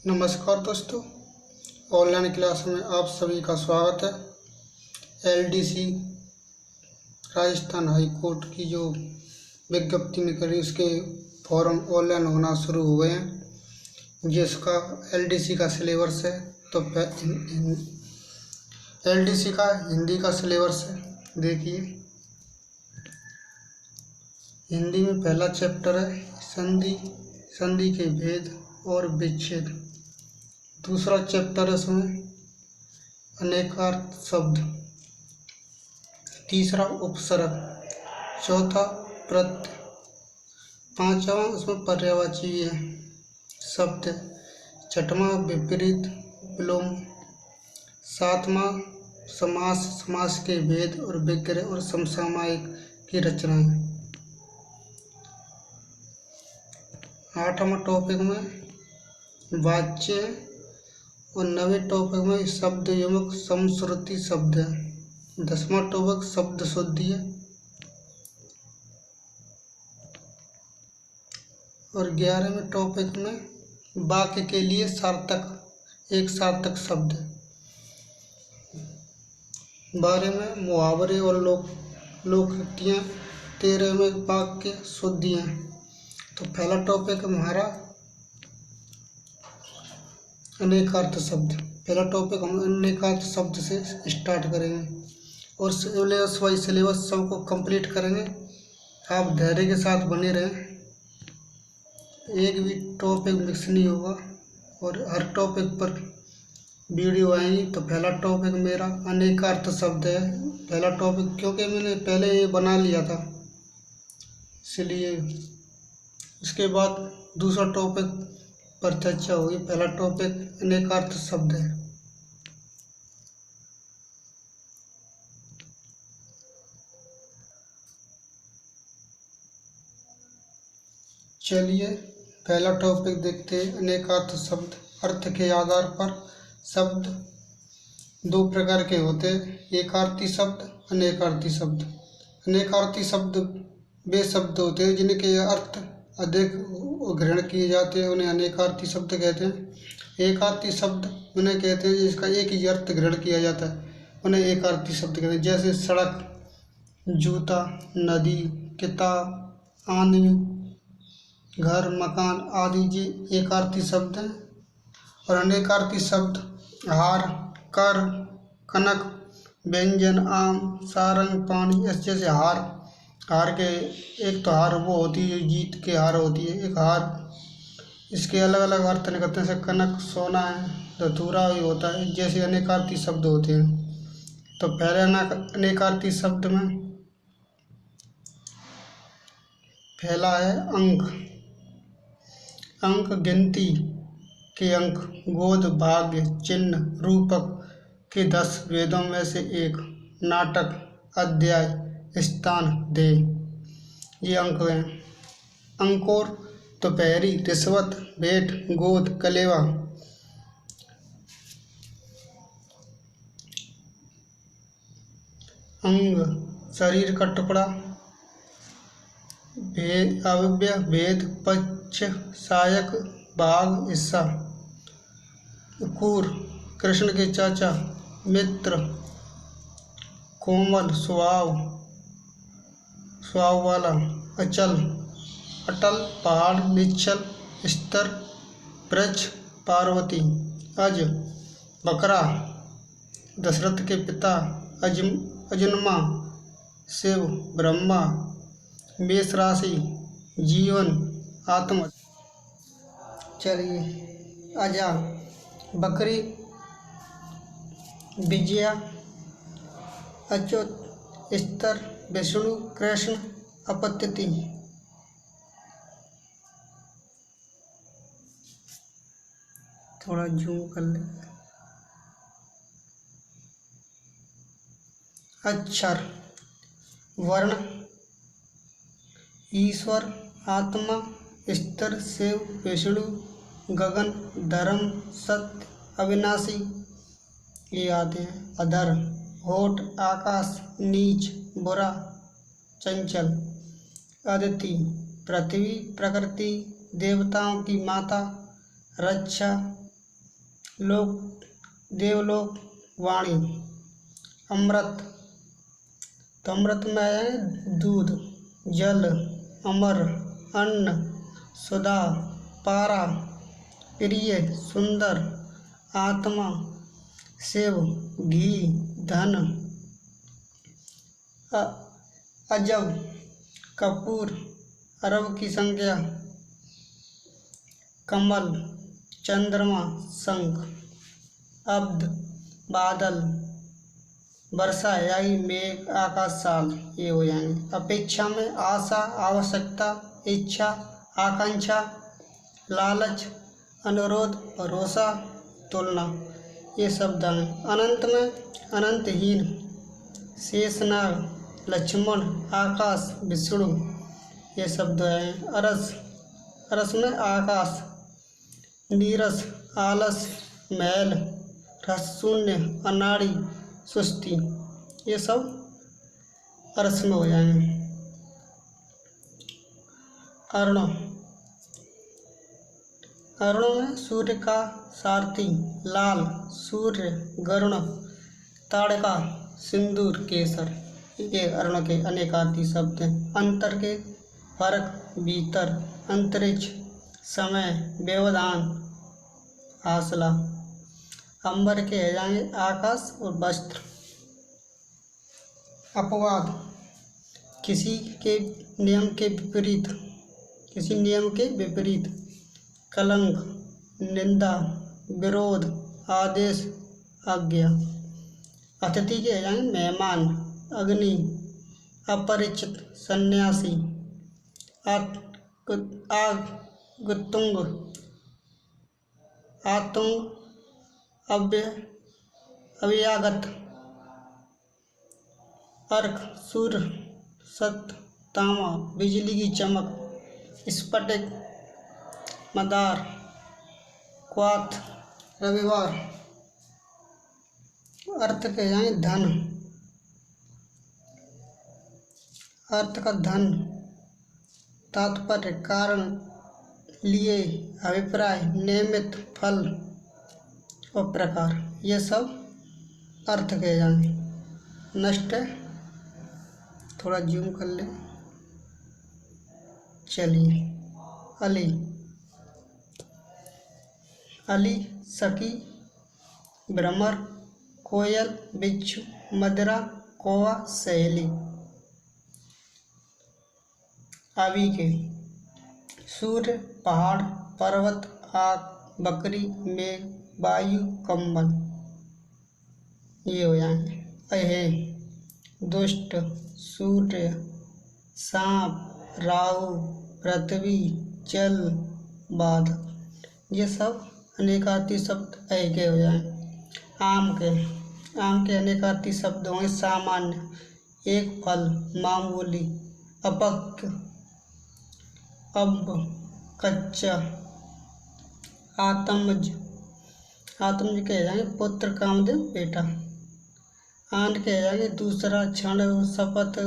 नमस्कार दोस्तों, online class में आप सभी का स्वागत है। एलडीसी राजस्थान हाई कोर्ट की जो विज्ञप्ति निकली उसके फॉर्म ऑनलाइन होना शुरू हुए हैं, जिसका एलडीसी का सिलेबस है। तो एलडीसी का हिंदी का सिलेबस है। देखिए, हिंदी में पहला चैप्टर है संधि के भेद और विच्छेद। दूसरा चैप्टर है उसमें अनेकार्थ शब्द। तीसरा उपसर्ग। चौथा प्रत्यय। पांचवा उसमें पर्यायवाची है शब्द। छठवां विपरीत विलोम। सातवां समास के भेद और विग्रह और समसामयिक की रचनाएं। आठवां टॉपिक में वाच्य और 9वें टॉपिक में शब्द युग्म समश्रुति शब्द है। 10वां टॉपिक शब्द शुद्धि है और 11वें टॉपिक में वाक्य के लिए एक सार्थक शब्द है। 12 में मुहावरे और लोकोक्तियाँ। 13 में वाक्य शुद्धियाँ। तो पहला टॉपिक हमारा अनेकार्थ शब्द। पहला टॉपिक हम अनेकार्थ शब्द से स्टार्ट करेंगे और सिलेबस सबको कंप्लीट करेंगे। आप धैर्य के साथ बने रहें, एक भी टॉपिक मिक्स नहीं होगा और हर टॉपिक पर वीडियो आएंगी। तो पहला टॉपिक मेरा अनेकार्थ शब्द है। पहला टॉपिक क्योंकि मैंने पहले ये बना लिया था, इसलिए उसके बाद दूसरा टॉपिक पर चर्चा हुई। पहला टॉपिक अनेकार्थ शब्द है। चलिए पहला टॉपिक देखते हैं। अनेकार्थ शब्द। अर्थ के आधार पर शब्द दो प्रकार के होते हैं, एकार्थी शब्द, अनेकार्थी शब्द। अनेकार्थी शब्द वे शब्द होते हैं जिनके अर्थ अधिक ग्रहण किए जाते हैं, उन्हें अनेकार्थी शब्द कहते हैं। एकार्थी शब्द उन्हें कहते हैं जिसका एक ही अर्थ ग्रहण किया जाता है, उन्हें एकार्थी शब्द कहते हैं। जैसे सड़क, जूता, नदी, किताब, आदमी, घर, मकान आदि ये एकार्थी शब्द हैं। और अनेकार्थी शब्द हार, कर, कनक, व्यंजन, आम, सारंग, पानी। जैसे हार के एक तो हार वो होती है जीत के हार होती है, एक हार इसके अलग अलग अर्थ निकलते हैं। जैसे कनक सोना है, धतूरा भी होता है। जैसे अनेकार्थी शब्द होते हैं। तो पहले अनेकार्थी शब्द में पहला है अंक। अंक गिनती के अंक, गोद, भाग्य, चिन्ह, रूपक के 10 वेदों में से एक। नाटक, अध्याय, स्थान, देय, ये अंक हैं। अंकोर दोपहरी, रिश्वत, भेंट, गोद, कलेवा। अंग शरीर का टुकड़ा, अवयव, भेद, पक्ष, सहायक, भाग, हिस्सा। कूर कृष्ण के चाचा, मित्र, कोमल स्वभाव वाला, अचल, अटल, पहाड़, निश्चल, स्तर, वृक्ष, पार्वती। अज बकरा, दशरथ के पिता, अजन्मा, शिव, ब्रह्मा। मेष राशि, जीवन, आत्मा। चलिए अजा, बकरी, विजया, अच्युत, स्तर, विष्णु, कृष्ण, अपत्यति। थोड़ा जूम कर ले। अक्षर, वर्ण, ईश्वर, आत्मा, स्तर, शिव, विष्णु, गगन, धर्म, सत्य, अविनाशी, ये आते हैं। अधर, होठ, आकाश, नीच, बुरा, चंचल। अदिति, पृथ्वी, प्रकृति, देवताओं की माता, रक्षा, लोक देवलोक वाणी। अमृत, तो अमृत में है दूध। जल, अमर, अन्न, सुधा, पारा, प्रिय, सुंदर, आत्मा, शिव, घी, धन, अजब, कपूर, अरब की संख्या, कमल, चंद्रमा, शंख, अब्द, बादल, वर्षा यानी मेघ, आकाश, साल, ये हो जाएंगे। अपेक्षा में आशा, आवश्यकता, इच्छा, आकांक्षा, लालच, अनुरोध, भरोसा, तुलना, ये शब्द हैं। अनंत में अनंतहीन, शेषनाग, लक्ष्मण, आकाश, विष्णु, ये शब्द हैं। अरस, अरस में आकाश, नीरस, आलस, मैल, रस शून्य, अनाड़ी, सुस्ती, ये सब अरस में हो जाएंगे। अर्ण, अर्ण में सूर्य का सारथी, लाल, सूर्य, गरुण, ताड़का, सिंदूर, केसर, ये अर्ण के अनेकार्थी शब्द हैं। अंतर के फर्क, भीतर, अंतरिक्ष, समय, व्यवधान, हासला। अंबर के है जाएंगे आकाश और वस्त्र। अपवाद, किसी के नियम के विपरीत, किसी नियम के विपरीत। कलंक, निंदा, विरोध, आदेश, आज्ञा। अतिथि के हैं मेहमान, अग्नि, अपरिचित, सन्यासी, आगुतुंग, आतुंग, अव्यागत। अर्क, सूर्य, सत, तामा, बिजली की चमक, स्फटिक, मदार, क्वाथ, रविवार। अर्थ के जाएंगे धन, अर्थ का धन, तात्पर्य, कारण, लिए, अभिप्राय, नियमित, फल और प्रकार, ये सब अर्थ के जाएंगे। नष्ट, थोड़ा जूम कर ले, चलिए। अली, अली, सखी, भ्रमर, कोयल, बिच्छू, मदरा, कौवा, सहेली। आवी के, सूर्य, पहाड़, पर्वत, आग, बकरी, मेघ, वायु, कंबल, ये हो जाएंगे। अहे, दुष्ट, सूर्य, सांप, राहु, पृथ्वी, जल, बादल, ये सब अनेकार्थी शब्द अह के हो जाएंगे। आम के, आम के अनेकार्थी शब्द होंगे सामान्य, एक फल, मामूली, अपक्व, अब, कच्चा, आत्मज, आत्मज कहे जाएंगे पुत्र, कामदेव, बेटा। आन कहे जाएंगे दूसरा, क्षण, शपथ,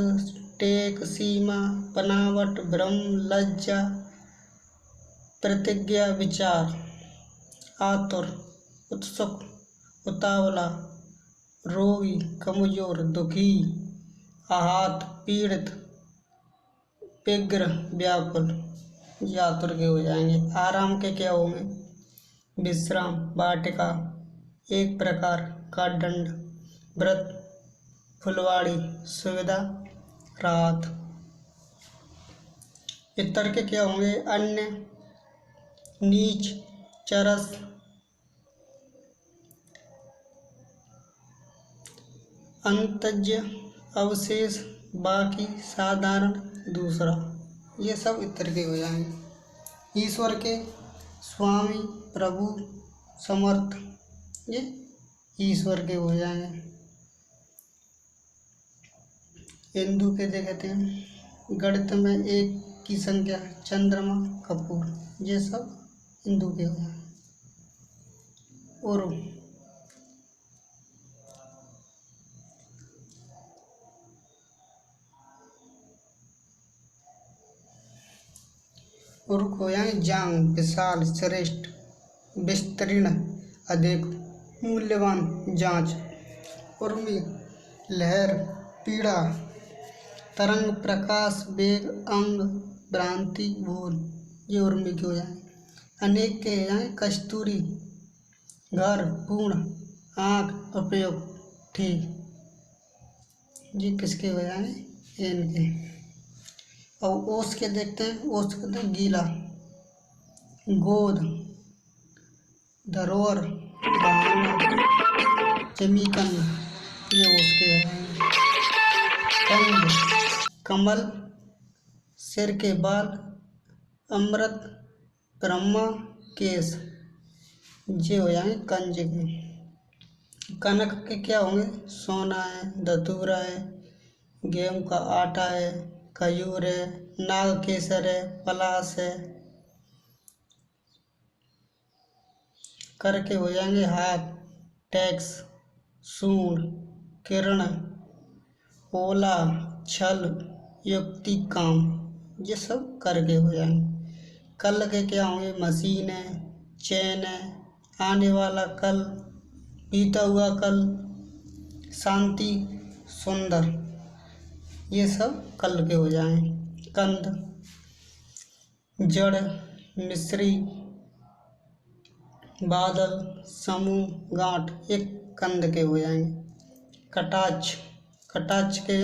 टेक, सीमा, बनावट, भ्रम, लज्जा, प्रतिज्ञा, विचार। आतुर, उत्सुक, उतावला, रोगी, कमजोर, दुखी, आहत, पीड़ित, व्यग्र, व्याकुल, ये आतुर के हो जाएंगे। आराम के क्या होंगे? विश्राम, वाटिका, एक प्रकार का दंड, व्रत, फुलवाड़ी, सुविधा, राहत। इतर के क्या होंगे? अन्य, नीच, चरस, अंतज्य, अवशेष, बाकी, साधारण, दूसरा, ये सब इतर के हो जाएंगे। ईश्वर के स्वामी, प्रभु, समर्थ, ये ईश्वर के हो जाएंगे। हिंदू के देखते हैं गणित में एक की संख्या, चंद्रमा, कपूर, ये सब हिंदू के हो जाएंगे। और उर्क हो जाएंगे जांग, विशाल, श्रेष्ठ, विस्तीर्ण, अधिक मूल्यवान जांच। उर्मी लहर पीड़ा तरंग प्रकाश वेग अंग भ्रांति भूल, ये उर्मी के हो जाए। अनेक के हो जाए कस्तूरी घर पूर्ण आँख उपयोग ठीक, ये किसके हो जाए इनके। और ओस के देखते हैं, ओस कहते हैं गीला गोद धरोहर जमीकंद, ये ओस के हैं। कंद कमल सिर के बाल अमृत ब्रह्मा केस, ये हो जाए कंज के। कनक के क्या होंगे, सोना है धतूरा है गेहूं का आटा है खजूर है नाग केसर है पलास है। कर के हो जाएंगे हाथ टैक्स सूंड किरण ओला छल युक्ति काम, ये सब कर के हो जाएंगे। कल के क्या होंगे, मशीन है चैन है आने वाला कल बीता हुआ कल शांति सुंदर, ये सब कल के हो जाएं। कंद जड़ मिश्री बादल समूह गांठ, एक कंद के हो जाएंगे। कटाक्ष कटाक्ष के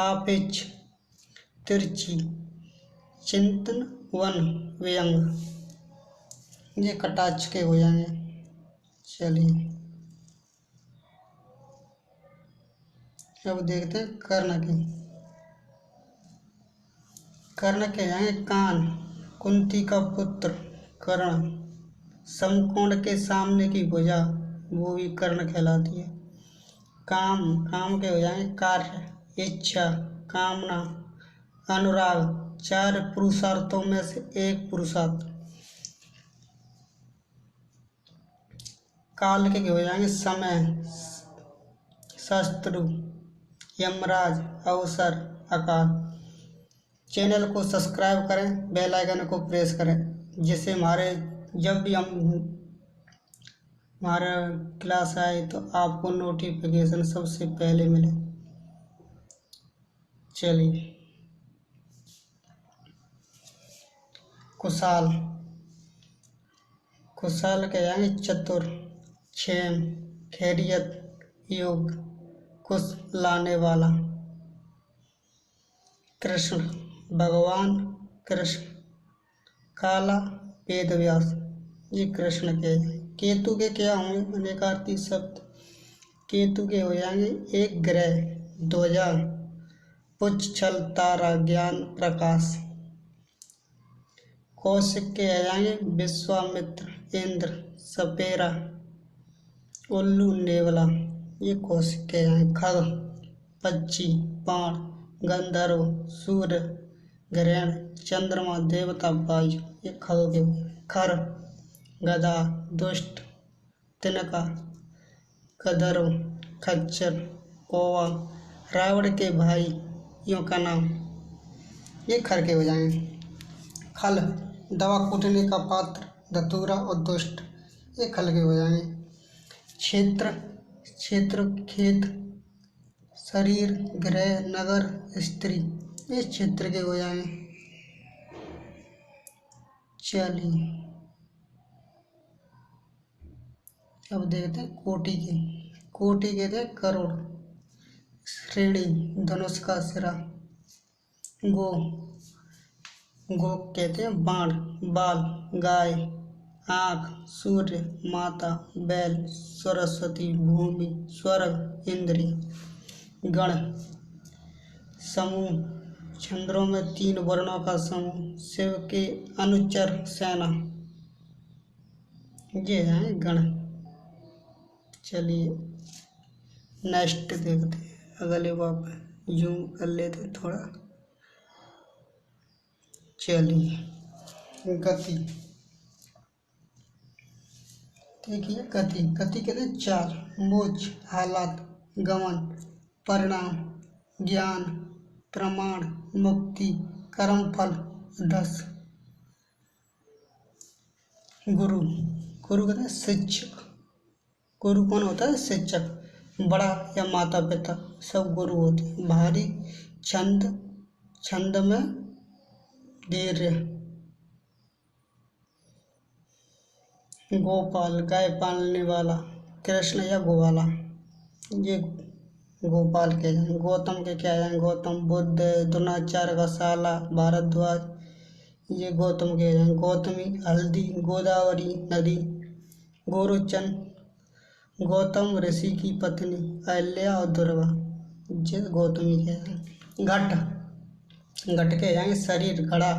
आपेक्ष तिरछी चिंतन वन व्यंग, ये कटाक्ष के हो जाएंगे। चलिए अब देखते हैं कर्ण के। कर्ण के हैं कान कुंती का पुत्र कर्ण, समकोण के सामने की भुजा वो भी कर्ण कहलाती है। काम काम के हो जाएंगे कार्य इच्छा कामना अनुराग, चार पुरुषार्थों में से एक पुरुषार्थ। काल के हो जाएंगे समय शत्रु यमराज अवसर अकाल। चैनल को सब्सक्राइब करें बेल आइकन को प्रेस करें, जिससे जब भी हमारा क्लास आए तो आपको नोटिफिकेशन सबसे पहले मिले। चलिए कुशाल कुशाल के जाएंगे चतुर क्षेम खैरियत योग कुश लाने वाला। कृष्ण भगवान कृष्ण काला वेद व्यास, ये कृष्ण के। केतु के क्या होंगे, अनेकार्थी शब्द। केतु के हो जाएंगे एक ग्रह ध्वजा पुच्छ छल तारा ज्ञान प्रकाश। कौशिक के आ जाएंगे विश्वामित्र इंद्र सपेरा उल्लू नेवला, ये कौशिक के हैं। खग पक्षी बाण गंधर्व सूर्य ग्रहण चंद्रमा देवता वायु, ये खग के। खर गधा दुष्ट तिनका गधर्व खच्चर कौवा रावण के भाई यों का नाम, ये खर के हो जाएंगे। खल दवा कूटने का पात्र धतूरा और दुष्ट, ये खल के हो जाएंगे। क्षेत्र क्षेत्र खेत शरीर ग्रह नगर स्त्री, ये क्षेत्र के हो जाएंगे। चलिए अब देखते हैं कोटि के। कोटि कहते हैं करोड़ श्रेणी धनुष का सिरा। गो गो कहते हैं बाण बाल गाय आँख सूर्य माता बैल सरस्वती भूमि स्वर्ग इंद्रिय। गण समूह छंद्रों में तीन वर्णों का समूह शिव के अनुचर सेना, ये हैं गण। चलिए नेक्स्ट देखते हैं, अगले बाप जूम कर लेते हैं थोड़ा। चलिए गति देखिए, गति गति कहते हैं चाल मोक्ष हालात गमन परिणाम ज्ञान प्रमाण मुक्ति कर्म फल दस। गुरु गुरु कहते हैं शिक्षक गुरु कौन होता है? शिक्षक, बड़ा या माता पिता, सब गुरु होते हैं। भारी, छंद, छंद में धैर्य। गोपाल, गाय पालने वाला। कृष्ण या गोवाला, ये गोपाल के हैं। गौतम के क्या हैं? गौतम बुद्ध, द्रोणाचार्य का साला भारद्वाज, ये गौतम के हैं। गौतमी, हल्दी, गोदावरी नदी। गोरोचन, गौतम ऋषि की पत्नी अहल्या और दुर्गा, ये गौतमी के हैं। घट, घट के जाएंगे शरीर, घड़ा,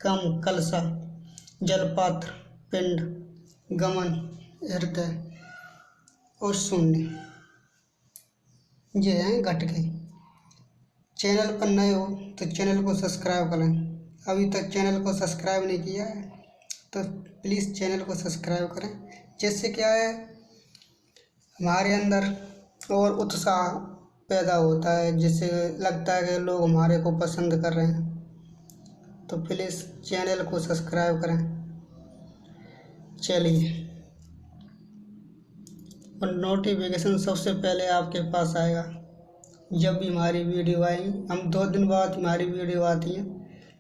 कम, कलसा, जलपात्र, पिंड, गमन, हृदय और शून्य, ये हैं घट के। चैनल पर नए हो तो चैनल को सब्सक्राइब करें। अभी तक चैनल को सब्सक्राइब नहीं किया है तो प्लीज़ चैनल को सब्सक्राइब करें। जिससे क्या है, हमारे अंदर और उत्साह पैदा होता है, जिससे लगता है कि लोग हमारे को पसंद कर रहे हैं। तो प्लीज़ चैनल को सब्सक्राइब करें। चलिए, और नोटिफिकेशन सबसे पहले आपके पास आएगा जब भी हमारी वीडियो आएगी। हम 2 दिन बाद हमारी वीडियो आती है,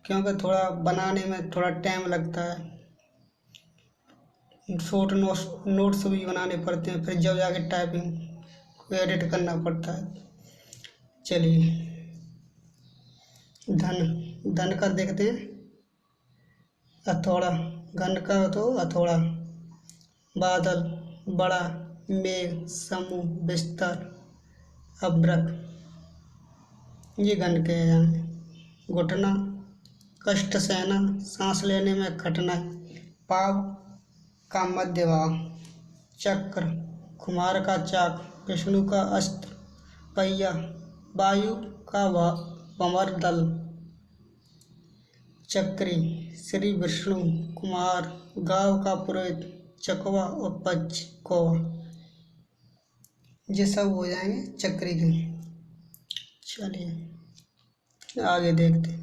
क्योंकि थोड़ा बनाने में थोड़ा टाइम लगता है। शॉर्ट नोट्स भी बनाने पड़ते हैं, फिर जब जाके टाइपिंग एडिट करना पड़ता है। चलिए, धन, धन का देखते हैं। हथौड़ा, घन का तो हथौड़ा। बादल, बड़ा, मेघ, समूह, बिस्तर, अभ्रक, ये घन के हैं। घुटना, कष्ट सहना, सांस लेने में कठिनाई। पाव का मध्य भाग। चक्र, कुम्हार का चाक, विष्णु का अस्त्र। पहिया, वायु का भंवर दल। चक्री, श्री विष्णु कुमार, गांव का पुरोहित। चकवा और पच कौवा, ये सब हो जाएंगे चक्री के। चलिए आगे देखते हैं।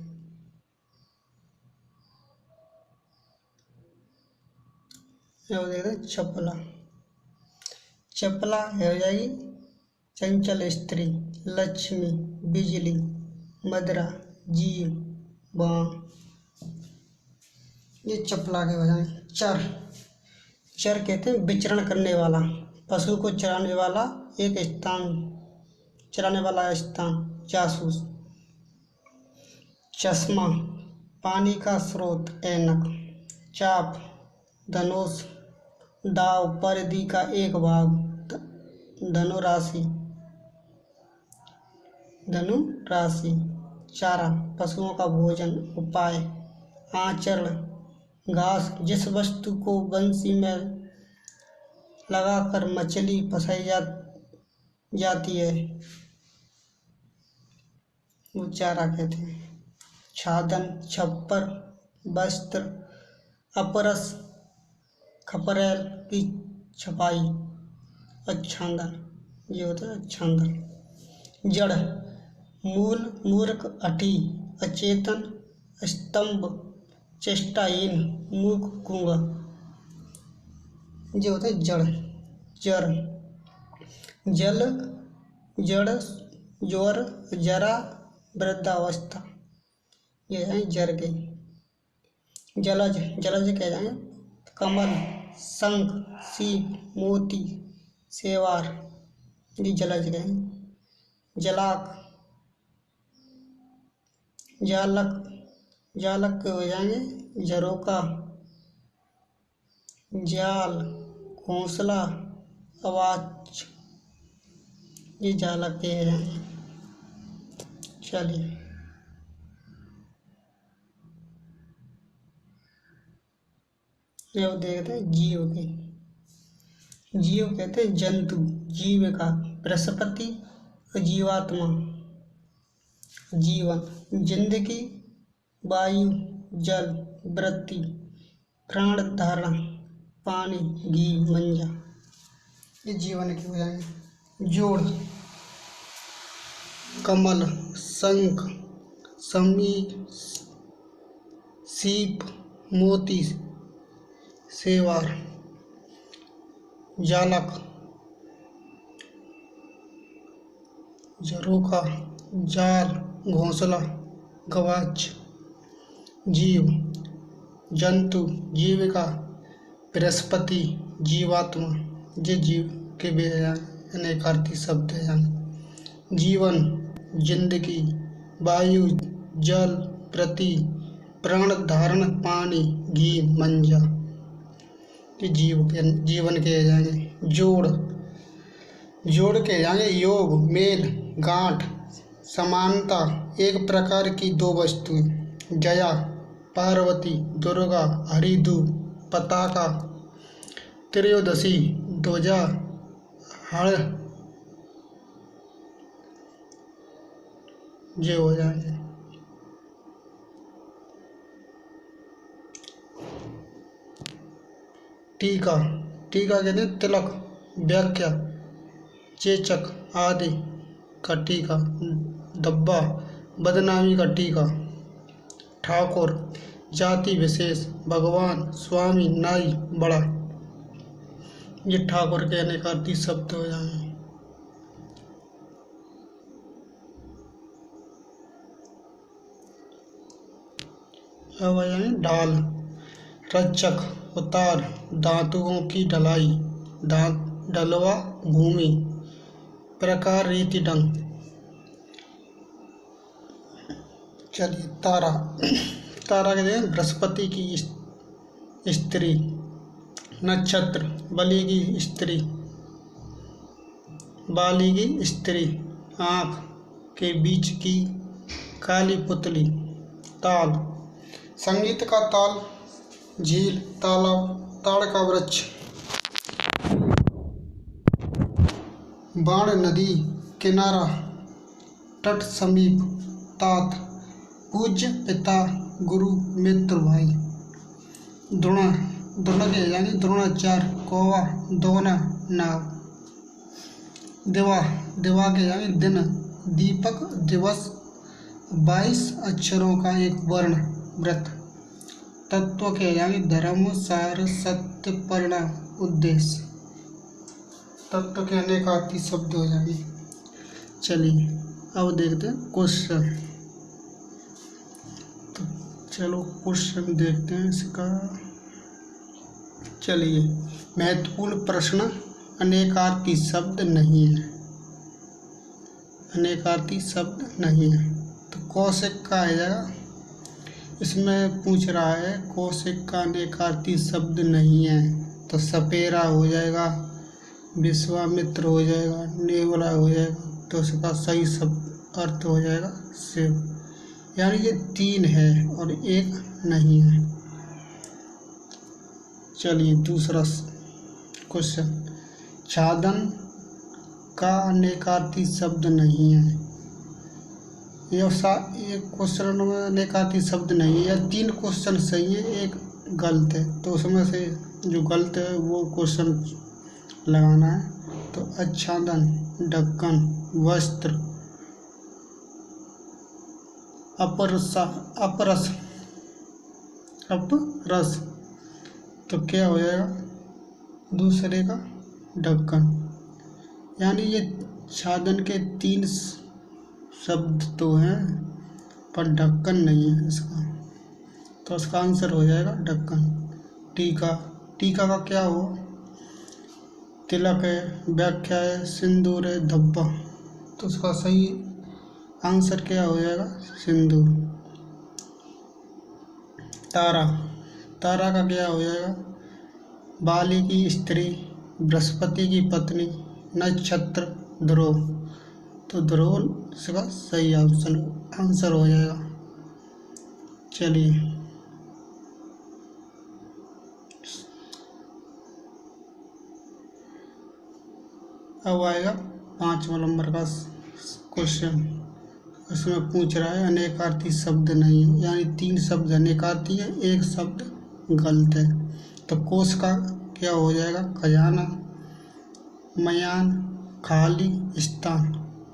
देखते हैं चपला। चपला हो जाएगी चंचल स्त्री, लक्ष्मी, बिजली, मदरा, जीव, बाण, ये चपला के हो जाएंगे। चर, चर कहते हैं विचरण करने वाला, पशु को चराने वाला, एक स्थान चराने वाला स्थान। जासूस। चश्मा, पानी का स्रोत, ऐनक। चाप, धनुष, दाव, परिधि का एक भाग। धनुराशि, धनुराशि। चारा, पशुओं का भोजन। उपाय, आचरण, घास, जिस वस्तु को बंसी में लगाकर मछली फंसाई जाती है वो चारा कहते हैं। छादन, छप्पर, वस्त्र, अपरस, खपरेल की छपाई। अच्छादन, ये होता है अच्छादन। जड़, मूल, मूर्ख, अठी, अचेतन, स्तंभ, चेष्टाहीन, मूक, गूंगा, ये होता है जड़। जड़, जल, जड़, ज्वर, जरा, वृद्धावस्था, ये है जर के। जलज, जलज कह जाएंगे कमल, शंख, सीप, मोती, सेवार, ये जलज गए। जलाक, जालक, जालक के हो जाएंगे झरोका, जाल, घोंसला, आवाज, ये जालक के हैं। चलिए अब देखते हैं जीव के। जीव कहते हैं जंतु, जीविका, बृहस्पति, जीवात्मा, जीवन, जिंदगी, वायु, जल, वृत्ति, प्राण धारण, पानी, घी, मंजा, ये जीवन के हो जाएंगे। जोड़, कमल, शंख, समी, सीप, मोती, सेवार, जालक, झरोखा, जाल, घोंसला, गवाच। जीव, जंतु, जीविका, बृहस्पति, जीवात्मा। ये जीव के भी अनेकार्थी शब्द हैं। जीवन, जिंदगी, वायु, जल, प्रति, प्राण धारण, पानी, घी, मंजा। ये जीवन के जाएंगे। जोड़ के जाएंगे। योग, मेल, गांठ, समानता, एक प्रकार की दो वस्तुएं। जया, पार्वती, दुर्गा, हरिधु, पताका, त्रयोदशी, ध्वजा, हड़। ये हो जाएंगे। टीका, टीका कहते हैं तिलक, व्याख्या, चेचक आदि का टीका। धब्बा, बदनामी का टीका। ठाकुर, जाति विशेष, भगवान, स्वामी, नाई, बड़ा। ये ठाकुर के अनेकार्थी शब्द हो जाएंगे। अब आ जाएंगे ढाल, रक्षक, उतार, धातुओं की ढलाई, ढलवा, भूमि, प्रकार, रीति, ढंग। चलिए तारा, तारा कहते हैं बृहस्पति की स्त्री। नक्षत्र, बलि की स्त्री, बाली की स्त्री, आँख के बीच की काली पुतली। ताल, संगीत का ताल, झील, तालाब, ताड़ का वृक्ष। बाण, नदी, किनारा, तट, समीप, तात, पूज्य, पिता, गुरु, मित्र, भाई। द्रोण, द्रोण के यानी द्रोणाचार्य, कौवा, दोना, नाव। दिवा, दिवा के यानी दिन, दीपक, दिवस, 22 अक्षरों का एक वर्ण, व्रत। तत्व के यानी धर्म, सार, सत्य, परिणाम, उद्देश्य। तत्व के अनेकार्थी शब्द हो जाएंगे। चलिए अब देखते हैं क्वेश्चन। तो चलो क्वेश्चन देखते हैं इसका। चलिए, महत्वपूर्ण प्रश्न, अनेकार्थी शब्द नहीं है। अनेकार्थी शब्द नहीं है तो कौशिक का आ जाएगा। इसमें पूछ रहा है कौशिक का अनेकार्थी शब्द नहीं है तो सपेरा हो जाएगा, विश्वामित्र हो जाएगा, नेवला हो जाएगा। तो उसका सही शब्द अर्थ हो जाएगा शिव। यानी ये 3 है और 1 नहीं है। चलिए दूसरा क्वेश्चन, छादन का अनेकार्थी शब्द नहीं है। ये क्वेश्चन में अनेकार्थी शब्द नहीं है। या 3 क्वेश्चन सही है, 1 गलत है। तो उसमें से जो गलत है वो क्वेश्चन लगाना है। तो आच्छादन, ढक्कन, वस्त्र, अपरस, तो क्या हो जाएगा दूसरे का ढक्कन। यानी ये छादन के 3 शब्द तो हैं पर ढक्कन नहीं है इसका। तो इसका आंसर हो जाएगा ढक्कन। टीका, टीका का क्या हो, तिलक है, व्याख्या है, सिंदूर है, धब्बा। तो उसका सही आंसर क्या हो जाएगा सिंदूर। तारा, तारा का क्या हो जाएगा, बाली की स्त्री, बृहस्पति की पत्नी, नक्षत्र, ध्रुव। तो ध्रुव इसका सही आंसर हो जाएगा। चलिए अब आएगा 5वां नंबर का क्वेश्चन। इसमें पूछ रहा है अनेकार्थी शब्द नहीं है। यानी 3 शब्द अनेकार्थी है, 1 शब्द गलत है। तो कोश का क्या हो जाएगा, खजाना, मयान, खाली, स्थान।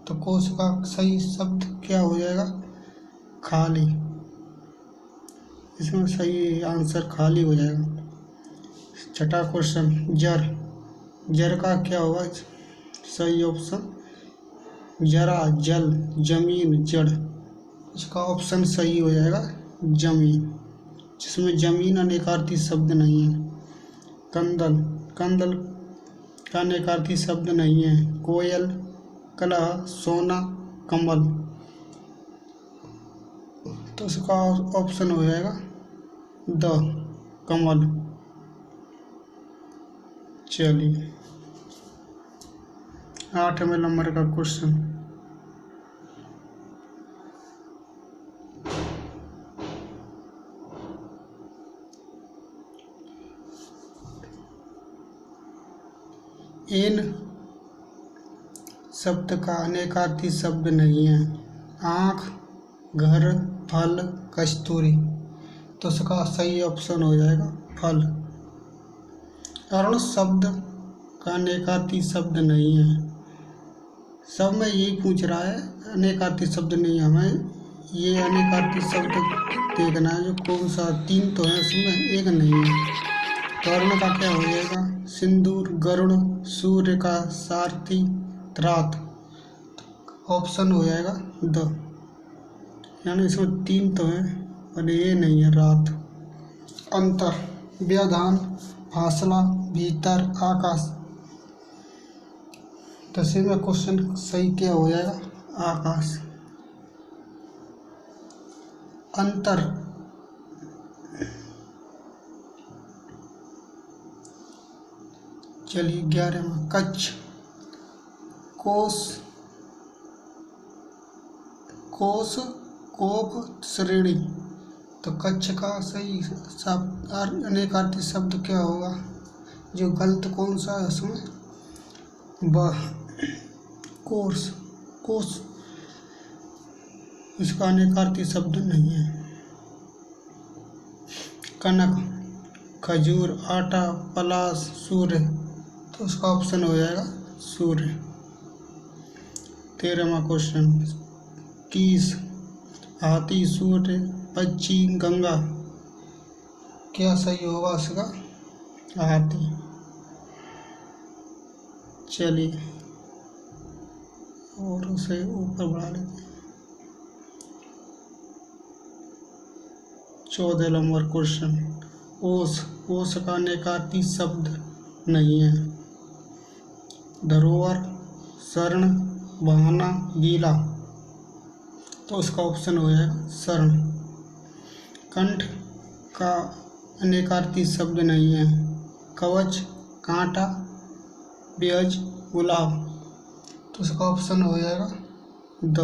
तो कोश का सही शब्द क्या हो जाएगा, खाली। इसमें सही आंसर खाली हो जाएगा। छठा क्वेश्चन, जर, जर का क्या होगा सही ऑप्शन, जरा, जल, जमीन, जड़। इसका ऑप्शन सही हो जाएगा जमीन, जिसमें जमीन अनेकार्थी शब्द नहीं है। कंदल, कंदल का अनेकार्थी शब्द नहीं है। कोयल, कलह, सोना, कमल। तो इसका ऑप्शन हो जाएगा द, कमल। चलिए 8वें नंबर का क्वेश्चन। इन शब्द का अनेकार्थी शब्द नहीं है। आँख, घर, फल, कस्तूरी। तो इसका सही ऑप्शन हो जाएगा फल। अरुण शब्द का अनेकार्थी शब्द नहीं है। सब में यही पूछ रहा है, अनेकार्थी शब्द नहीं है। हमें ये अनेकार्थी शब्द देखना है जो कौन सा, 3 तो है उसमें, एक नहीं है। तो अरुण का क्या हो जाएगा? सिंदूर, गरुड़, सूर्य का सारथी, रात। ऑप्शन हो जाएगा द, यानी इसमें 3 तो है पर ये नहीं है, रात। अंतर, व्यवधान, फासला, भीतर, आकाश। तो में क्वेश्चन सही क्या हो जाएगा? आकाश। अंतर, चलिए 11वां, कच्छ, कोस, कोस, कोप, श्रेणी। तो कच्छ का सही अनेकार्थी शब्द क्या होगा? जो गलत कौन सा है उसमें? ब, कोर्स, कोस। इसका अनेकार्थी शब्द नहीं है। कनक, खजूर, आटा, पलाश, सूर्य। तो उसका ऑप्शन हो जाएगा सूर्य। 13वां क्वेश्चन, कीस, हाथी, सूर्य, पक्षी, गंगा। क्या सही होगा इसका? हाथी। चलिए और उसे ऊपर बढ़ा लेते हैं। 14 नंबर क्वेश्चन, ओस, ओस का अनेकार्थी शब्द नहीं है। धरोहर, शरण, बहाना, गीला। तो उसका ऑप्शन हो जाएगा शरण। कंठ का अनेकार्थी शब्द नहीं है। कवच, कांटा, ब्यज, गुलाब। तो उसका ऑप्शन हो जाएगा the,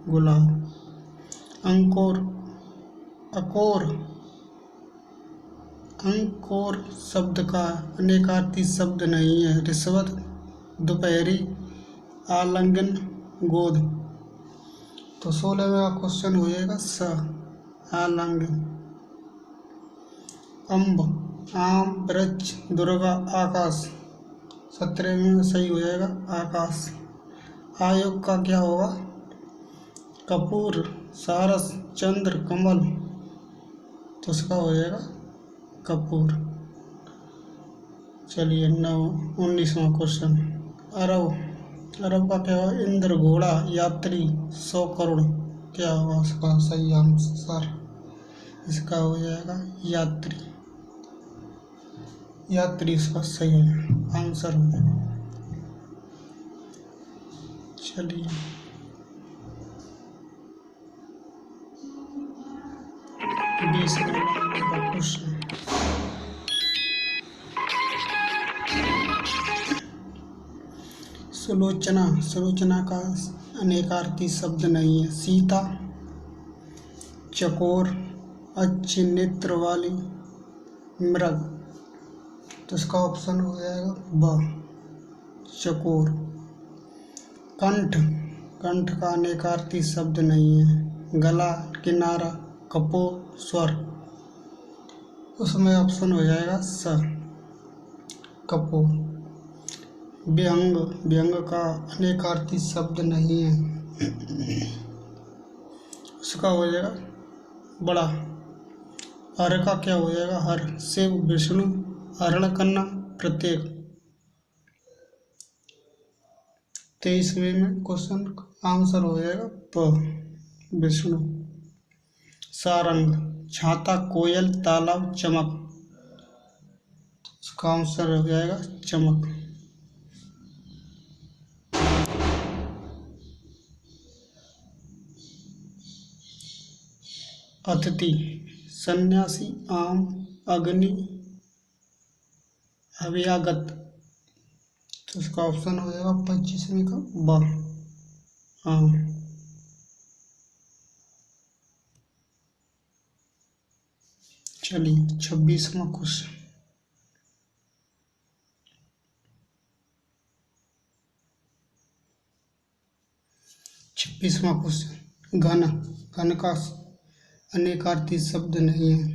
gulab. Angkor, acore, Angkor शब्द का अनेकार्थी शब्द नहीं है। रिश्वत, दोपहरी, आलिंगन, गोद। तो 16वां क्वेश्चन हो जाएगा स, आलिंगन। अम्ब, आम, वृक्ष, दुर्गा, आकाश। 17वें में सही हो जाएगा आकाश। आयोग का क्या होगा? कपूर, सारस, चंद्र, कमल। तो उसका हो जाएगा कपूर। चलिए 19वां क्वेश्चन, अरब, अरब का क्या होगा? इंद्र, घोड़ा, यात्री, 100 करोड़। क्या होगा उसका सही आंसर? इसका हो जाएगा यात्री। यात्री इसका सही आंसर हो जाएगा। चलिए 20वां क्वेश्चन, सुलोचना, सुलोचना का अनेकार्थी शब्द नहीं है। सीता, चकोर, अच्छी नेत्र वाली, मृग। तो इसका ऑप्शन हो जाएगा ब, चकोर। कंठ, कंठ का अनेकार्थी शब्द नहीं है। गला, किनारा, कपोल, स्वर। उसमें ऑप्शन हो जाएगा स, कपोल। व्यंग, व्यंग का अनेकार्थी शब्द नहीं है। उसका हो जाएगा बड़ा। हर का क्या हो जाएगा? हर। शिव, विष्णु, हरण करना, प्रत्येक। 23वें में क्वेश्चन आंसर हो जाएगा प विष्णु। सारंग, छाता, कोयल, तालाब, चमक। इसका आंसर हो जाएगा चमक। अतिथि, सन्यासी, आम, अग्नि, अभ्यागत। तो इसका ऑप्शन हो जाएगा 25वें का ब आम। चलिए 26वां क्वेश्चन। घन, घन का अनेकार्थी शब्द नहीं है।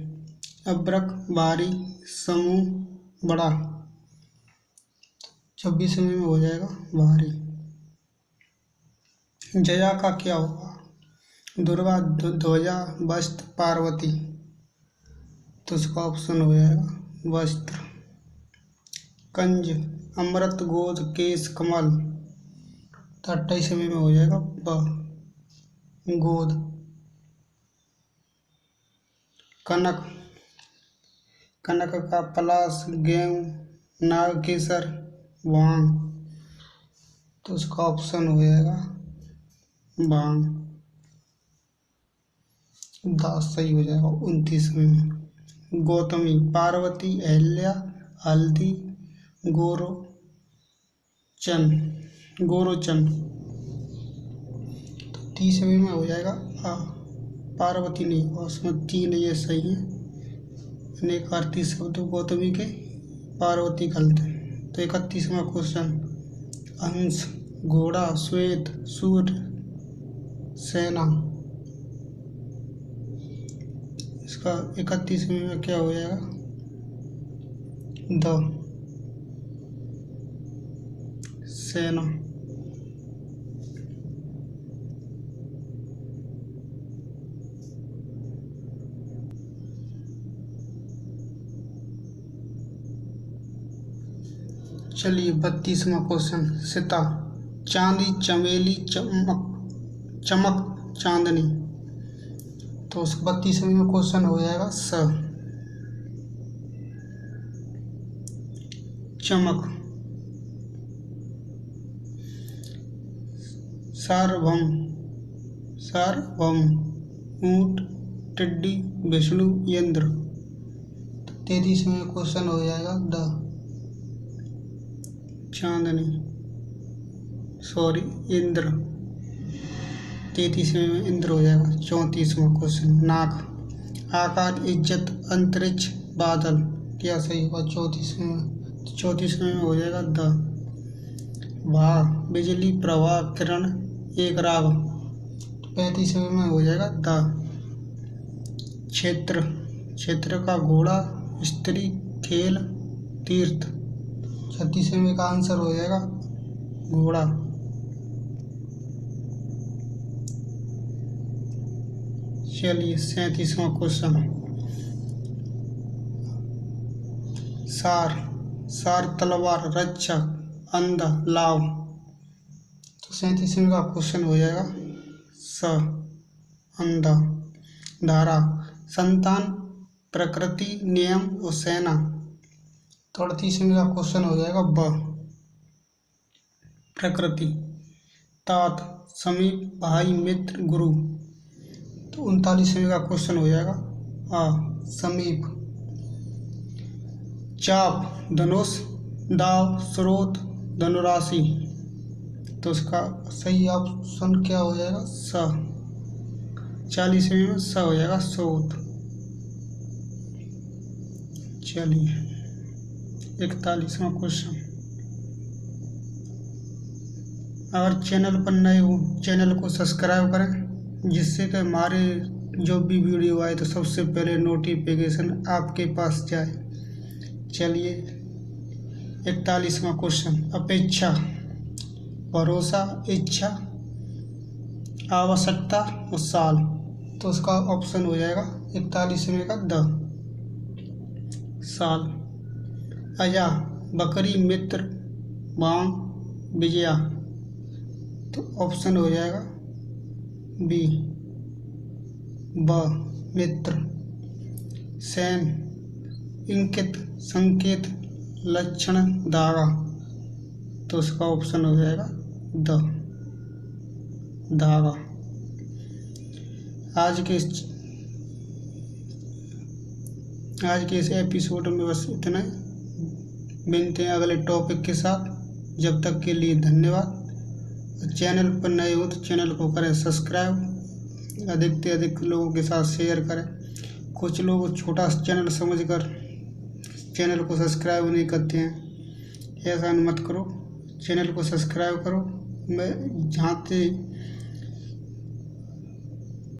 अब्रक, भारी, समूह, बड़ा। 26वें में हो जाएगा भारी। जया का क्या होगा? दुर्गा, ध्वजा, वस्त्र, पार्वती। तो इसका ऑप्शन हो जाएगा वस्त्र। कंज, अमृत, गोद, केश, कमल। तो 28वें में हो जाएगा ब गोद। कनक, कनक का पलाश, गेहूं, नाग, केसर, भांग। तो उसका ऑप्शन हो जाएगा भांग। दास सही हो जाएगा 29वें में। गौतमी, पार्वती, अहल्या, हल्दी, गोरोचन। तो 30वें में हो जाएगा पार्वती नहीं होगा, उसमें 3 ये सही है। अनेकार्थी शब्द गौतमी के, पार्वती गलत है। तो 31वां क्वेश्चन। हंस, घोड़ा, श्वेत, सूर्य, सेना। इसका 31वें में क्या हो जाएगा? द सेना। चलिए 32वां क्वेश्चन। सिता, चांदी, चमेली, चमक, चांदनी। तो उस 32वें में क्वेश्चन हो जाएगा स चमक। सार्वभौम, ऊंट, टिड्डी, विष्णु, इंद्र। 33वें में क्वेश्चन हो जाएगा द चांदनी, सॉरी इंद्र। 33वें में इंद्र हो जाएगा। 34वां क्वेश्चन। नाक, आकार, इज्जत, अंतरिक्ष, बादल। क्या सही होगा 34वें में? तो 34वें में हो जाएगा द भा, बिजली, प्रवाह, किरण, एक राग। 35वें में हो जाएगा द क्षेत्र, क्षेत्र का घोड़ा, स्त्री, खेल, तीर्थ। 36वें का आंसर हो जाएगा घोड़ा। चलिए 37वां क्वेश्चन। सार, तलवार, रक्षक, अंधा, लाव। तो 37वें का क्वेश्चन हो जाएगा स अंधा। धारा, संतान, प्रकृति, नियम और सेना। तो 38वें का क्वेश्चन हो जाएगा ब प्रकृति। तात, समीप, भाई, मित्र, गुरु। तो 39वें का क्वेश्चन हो जाएगा समीप। चाप, धनुष, दाव, स्रोत, धनुराशि। तो उसका सही ऑप्शन क्या हो जाएगा? स। 40वें में स हो जाएगा स्रोत। चलिए 41वां क्वेश्चन। अगर चैनल पर नए हो, चैनल को सब्सक्राइब करें, जिससे कि हमारे जो भी वीडियो आए तो सबसे पहले नोटिफिकेशन आपके पास जाए। चलिए 41वां क्वेश्चन। अपेक्षा, भरोसा, इच्छा, आवश्यकता और साल। तो उसका ऑप्शन हो जाएगा 41वें का द साल। अजा, बकरी, मित्र, वाम, विजया। तो ऑप्शन हो जाएगा बी ब मित्र। सैम इंकित संकेत लक्षण धागा, तो उसका ऑप्शन हो जाएगा द धागा। आज के इस एपिसोड में बस इतना ही। मिलते हैं अगले टॉपिक के साथ। जब तक के लिए धन्यवाद। चैनल पर नए हो तो चैनल को करें सब्सक्राइब, अधिक से अधिक लोगों के साथ शेयर करें। कुछ लोग छोटा चैनल समझकर चैनल को सब्सक्राइब नहीं करते हैं, ऐसा मत करो, चैनल को सब्सक्राइब करो। मैं जहाँ से